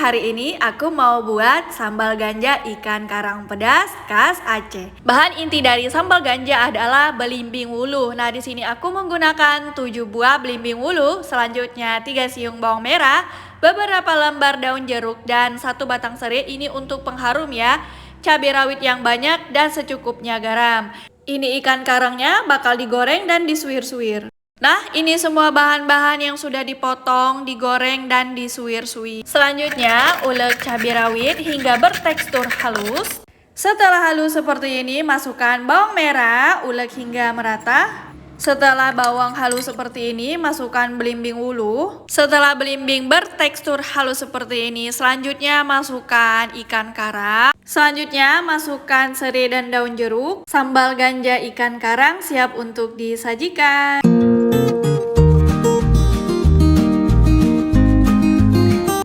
hari ini aku mau buat sambal ganja ikan karang pedas khas Aceh. Bahan inti dari sambal ganja adalah belimbing wuluh. Nah, di sini aku menggunakan 7 buah belimbing wuluh, selanjutnya 3 siung bawang merah, beberapa lembar daun jeruk dan 1 batang serai ini untuk pengharum ya. Cabai rawit yang banyak dan secukupnya garam. Ini ikan karangnya bakal digoreng dan disuir-suir. Nah, ini semua bahan-bahan yang sudah dipotong, digoreng, dan disuir-suir. Selanjutnya, ulek cabai rawit hingga bertekstur halus. Setelah halus seperti ini, masukkan bawang merah, ulek hingga merata. Setelah bawang halus seperti ini, masukkan belimbing wuluh. Setelah belimbing bertekstur halus seperti ini, selanjutnya masukkan ikan karang. Selanjutnya, masukkan serai dan daun jeruk. Sambal ganja ikan karang siap untuk disajikan.